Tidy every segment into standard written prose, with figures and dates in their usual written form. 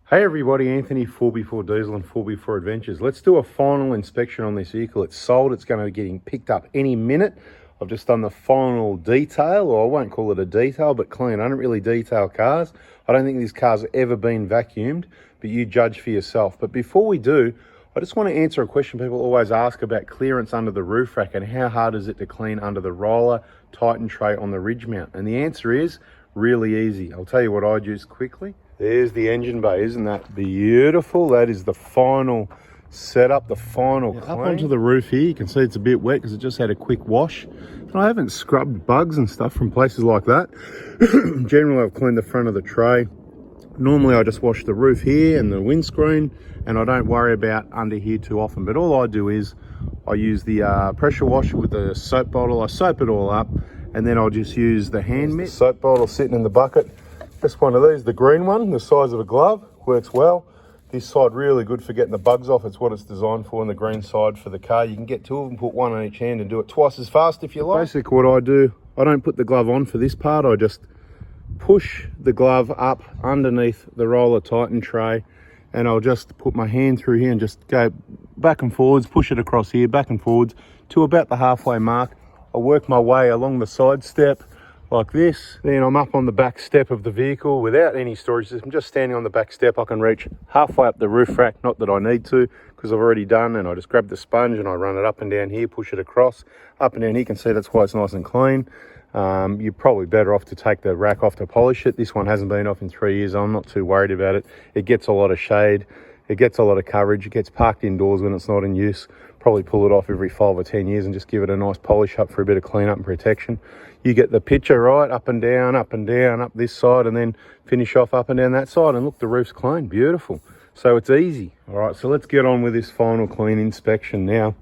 Hey everybody, Anthony, 4x4 Diesel and 4x4 Adventures. Let's do a final inspection on this vehicle. It's sold, it's going to be getting picked up any minute. I've just done the final detail, or I won't call it a detail, but clean. I don't really detail cars. I don't think this car's ever been vacuumed, but you judge for yourself. But before we do, I just want to answer a question people always ask about clearance under the roof rack and how hard is it to clean under the roller Titan tray on the ridge mount. And the answer is really easy. I'll tell you what I do quickly. There's the engine bay, isn't that beautiful? That is the final setup, the final clean. Up onto the roof here, you can see it's a bit wet because it just had a quick wash. And I haven't scrubbed bugs and stuff from places like that. Generally, I've cleaned the front of the tray. Normally, I just wash the roof here and the windscreen, and I don't worry about under here too often. But all I do is I use the pressure washer with the soap bottle. I soap it all up, and then I'll just use the hand mitt. The soap bottle sitting in the bucket. Just one of these, the green one, the size of a glove, works well. This side really good for getting the bugs off. It's what it's designed for, and the green side for the car. You can get two of them, put one on each hand and do it twice as fast if you like. Basically what I do, I don't put the glove on for this part. I just push the glove up underneath the roller Titan tray, and I'll just put my hand through here and just go back and forwards, push it across here, back and forwards to about the halfway mark. I work my way along the side step like this, then I'm up on the back step of the vehicle without any storage system, just standing on the back step. I can reach halfway up the roof rack, not that I need to because I've already done, and I just grab the sponge and I run it up and down here, push it across, up and down here. You can see that's why it's nice and clean. You're probably better off to take the rack off to polish it. This one hasn't been off in 3 years. I'm not too worried about it. It gets a lot of shade, it gets a lot of coverage, it gets parked indoors when it's not in use. Probably pull it off every 5 or 10 years and just give it a nice polish up for a bit of cleanup and protection. You get the picture, right? Up and down, up this side, and then finish off up and down that side, and look, the roof's clean, beautiful. So it's easy. All right, so let's get on with this final clean inspection now.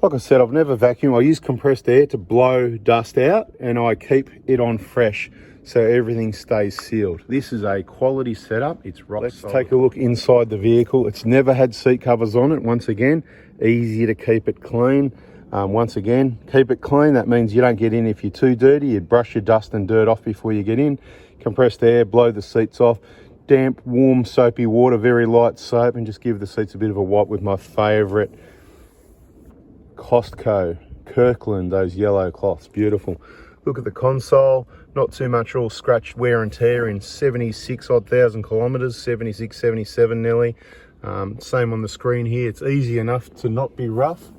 Like I said, I've never vacuumed. I use compressed air to blow dust out, and I keep it on fresh so everything stays sealed. This is a quality setup. It's rock solid. Let's take a look inside the vehicle. It's never had seat covers on it. Once again, easy to keep it clean. Once again, keep it clean. That means you don't get in if you're too dirty. You brush your dust and dirt off before you get in. Compressed air, blow the seats off. Damp, warm, soapy water, very light soap, and just give the seats a bit of a wipe with my favourite Costco, Kirkland, those yellow cloths, beautiful. Look at the console, not too much all scratched, wear and tear in 76 odd thousand kilometres, 76, 77 nearly. Same on the screen here. It's easy enough to not be rough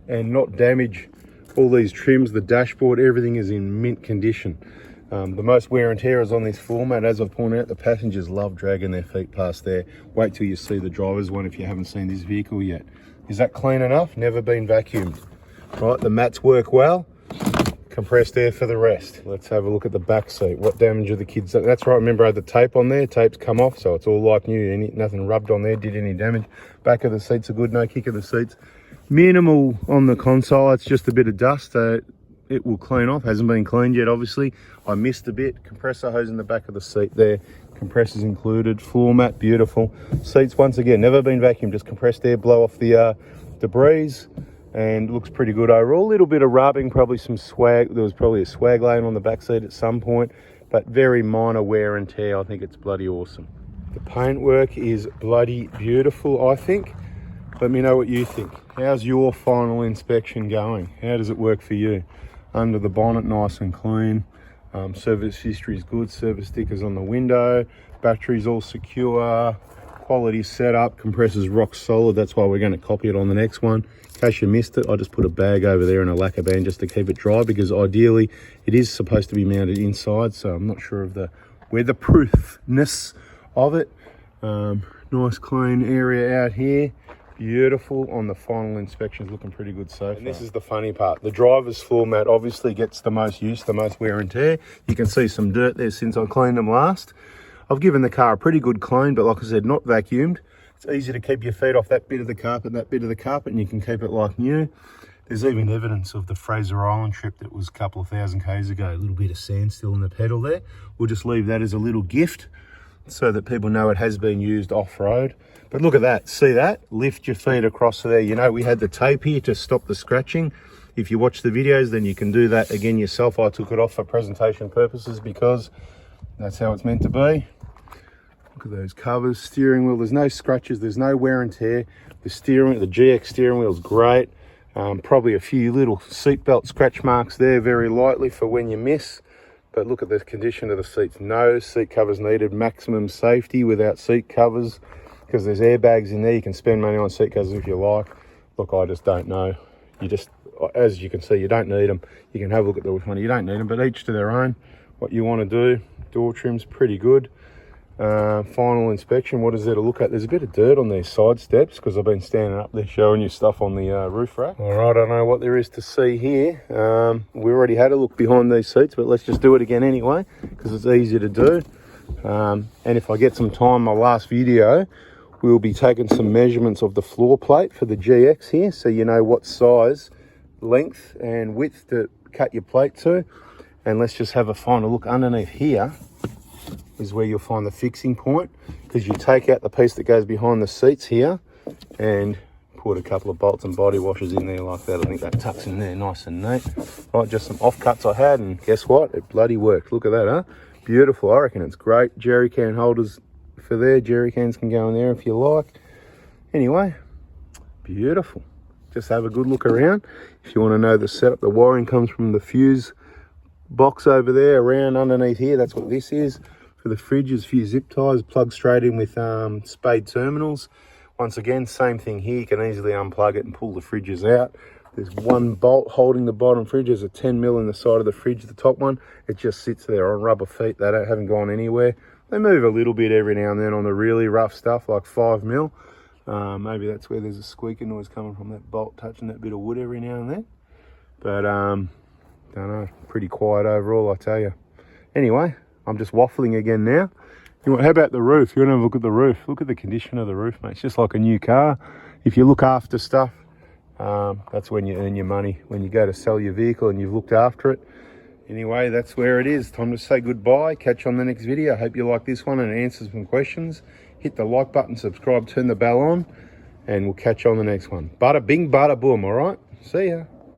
and not damage all these trims. The dashboard, everything is in mint condition. The most wear and tear is on this floor mat. As I've pointed out, the passengers love dragging their feet past there. Wait till you see the driver's one if you haven't seen this vehicle yet. Is that clean enough? Never been vacuumed. Right, the mats work well. Compressed air for the rest. Let's have a look at the back seat. What damage are the kids? That's right, remember I had the tape on there. Tape's come off, so it's all like new. Nothing rubbed on there, did any damage. Back of the seats are good, no kick of the seats. Minimal on the console, it's just a bit of dust. It will clean off, hasn't been cleaned yet obviously. I missed a bit. Compressor hose in the back of the seat there. Compressors included. Floor mat, beautiful. Seats, once again, never been vacuumed, just compressed air, blow off the debris. And looks pretty good overall. A little bit of rubbing, probably some swag. There was probably a swag laying on the back seat at some point, but very minor wear and tear. I think it's bloody awesome. The paintwork is bloody beautiful, I think. Let me know what you think. How's your final inspection going? How does it work for you? Under the bonnet, nice and clean. Service history is good. Service stickers on the window. Batteries all secure. Quality setup. Compressor's rock solid. That's why we're going to copy it on the next one. In case you missed it, I just put a bag over there and a lacquer band just to keep it dry, because ideally it is supposed to be mounted inside, so I'm not sure of the weatherproofness of it. Nice clean area out here. Beautiful on the final inspections, looking pretty good so far. And this is the funny part. The driver's floor mat obviously gets the most use, the most wear and tear. You can see some dirt there since I cleaned them last. I've given the car a pretty good clean, but like I said, not vacuumed. It's easy to keep your feet off that bit of the carpet, and you can keep it like new. There's even evidence of the Fraser Island trip that was a couple of thousand k's ago. A little bit of sand still in the pedal there. We'll just leave that as a little gift so that people know it has been used off-road. But look at that, see that? Lift your feet across there. You know, we had the tape here to stop the scratching. If you watch the videos, then you can do that again yourself. I took it off for presentation purposes because that's how it's meant to be. Look at those covers, steering wheel. There's no scratches, there's no wear and tear. The GX steering wheel is great. Probably a few little seatbelt scratch marks there, very lightly for when you miss. But look at the condition of the seats. No seat covers needed. Maximum safety without seat covers, because there's airbags in there. You can spend money on seat covers if you like. Look, I just don't know. You just, as you can see, you don't need them. You can have a look at the which one. You don't need them, but each to their own. What you want to do. Door trim's pretty good. Final inspection, what is there to look at? There's a bit of dirt on these side steps because I've been standing up there showing you stuff on the roof rack. All right, I don't know what there is to see here. We already had a look behind these seats, but let's just do it again anyway because it's easy to do. And if I get some time, my last video, we'll be taking some measurements of the floor plate for the GX here, so you know what size, length and width to cut your plate to. And let's just have a final look underneath here is where you'll find the fixing point, because you take out the piece that goes behind the seats here and put a couple of bolts and body washers in there like that. I think that tucks in there nice and neat. Right, just some offcuts I had, and guess what? It bloody worked. Look at that, huh? Beautiful. I reckon it's great. Jerry can holders for there. Jerry cans can go in there if you like. Anyway, beautiful. Just have a good look around. If you want to know the setup, the wiring comes from the fuse box over there around underneath here. That's what this is. For the fridge is a few zip ties plugged straight in with spade terminals. Once again, same thing here. You can easily unplug it and pull the fridges out. There's one bolt holding the bottom fridge. There's a 10mm in the side of the fridge, the top one. It just sits there on rubber feet. They haven't gone anywhere. They move a little bit every now and then on the really rough stuff like 5mm. Maybe that's where there's a squeaking noise coming from, that bolt touching that bit of wood every now and then. But don't know, pretty quiet overall, I tell you. Anyway, I'm just waffling again now. How about the roof? You want to have a look at the roof? Look at the condition of the roof, mate. It's just like a new car. If you look after stuff, that's when you earn your money. When you go to sell your vehicle and you've looked after it. Anyway, that's where it is. Time to say goodbye. Catch you on the next video. I hope you like this one and it answers some questions. Hit the like button, subscribe, turn the bell on, and we'll catch you on the next one. Bada bing, bada boom, all right? See ya.